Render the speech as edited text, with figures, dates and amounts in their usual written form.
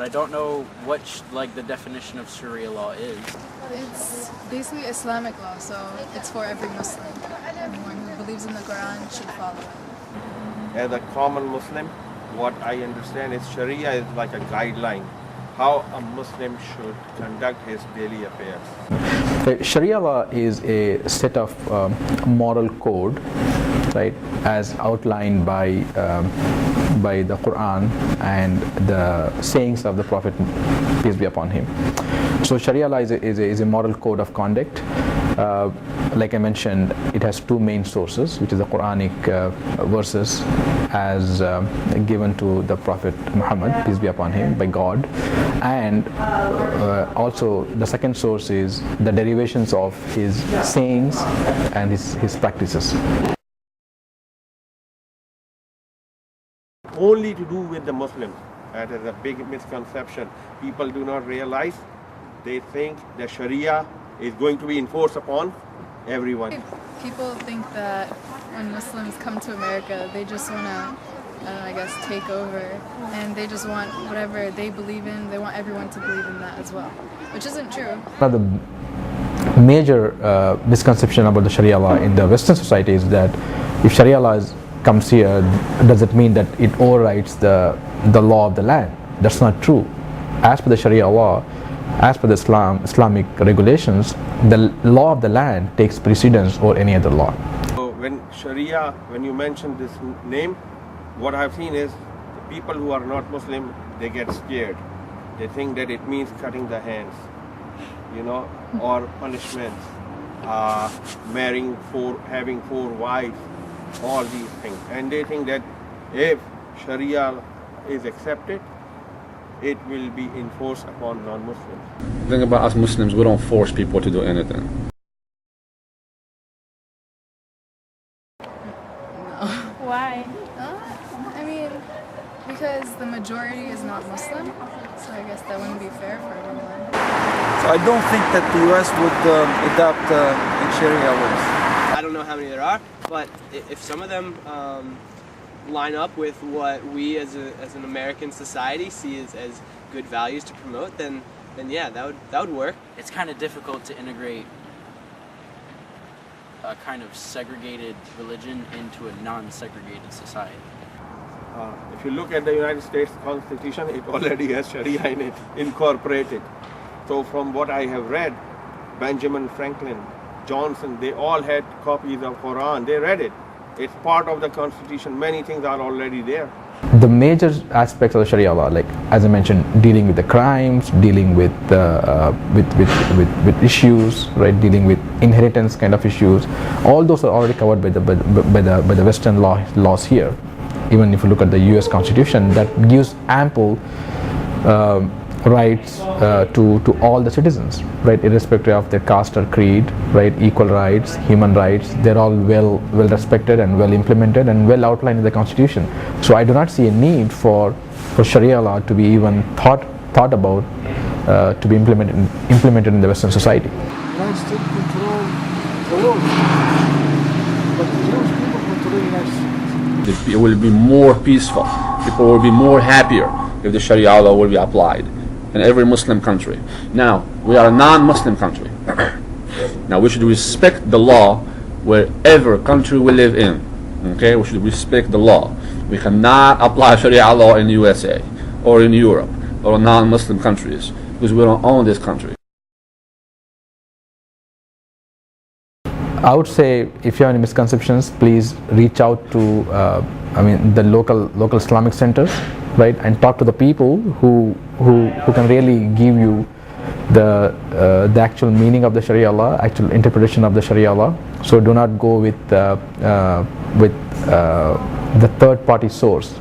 I don't know what like the definition of Sharia law is. It's basically Islamic law, so it's for every Muslim. Anyone who believes in the Quran should follow it. As a common Muslim, what I understand is Sharia is like a guideline how a Muslim should conduct his daily affairs. Sharia law is a set of moral code, right, as outlined by the Quran and the sayings of the Prophet, peace be upon him. So Sharia law is a moral code of conduct. Like I mentioned, it has two main sources, which is the Quranic verses as given to the Prophet Muhammad, peace be upon him, by God, and also the second source is the derivations of his sayings and his practices. Only to do with the Muslims. That is a big misconception. People do not realize, they think that Sharia is going to be enforced upon everyone. People think that when Muslims come to America, they just want to, I guess, take over, and they just want whatever they believe in, they want everyone to believe in that as well, which isn't true. One of the major misconception about the Sharia law in the Western society is that if Sharia law comes here, does it mean that it overrides the law of the land? That's not true. As per the Sharia law, as per the Islamic regulations, the law of the land takes precedence over any other law. So when Sharia, when you mention this name, what I've seen is the people who are not Muslim, they get scared. They think that it means cutting the hands, or punishments, having four wives, all these things. And they think that if Sharia is accepted, it will be enforced upon non-Muslims. The thing about us Muslims, we don't force people to do anything. No. Why? I mean, because the majority is not Muslim, so I guess that wouldn't be fair for everyone. So I don't think that the U.S. would adopt Sharia laws. I don't know how many there are, but if some of them line up with what we as an American society see as good values to promote, then yeah, that would work. It's kind of difficult to integrate a kind of segregated religion into a non-segregated society. If you look at the United States Constitution, it already has Sharia in it, incorporated. So from what I have read, Benjamin Franklin, Johnson, they all had copies of Quran. They read it. It's part of the Constitution. Many things are already there. The major aspects of the Sharia law, like as I mentioned, dealing with the crimes, dealing with issues, right, dealing with inheritance kind of issues, all those are already covered by the Western laws here. Even if you look at the U.S. Constitution, that gives ample rights to all the citizens, right, irrespective of their caste or creed, right, equal rights, human rights, they're all well respected and well implemented and well outlined in the Constitution. So I do not see a need for Sharia law to be even thought about to be implemented in the Western society. The United States control the laws, but the Jewish people control the United States. It will be more peaceful. People will be more happier if the Sharia law will be applied in every Muslim country. Now, we are a non-Muslim country. Now, we should respect the law wherever country we live in. Okay, we should respect the law. We cannot apply Sharia law in the USA or in Europe or non-Muslim countries because we don't own this country. I would say if you have any misconceptions, please reach out to the local Islamic centers, right, and talk to the people who can really give you the actual meaning of the Sharia law, actual interpretation of the Sharia law. So do not go with the third party source.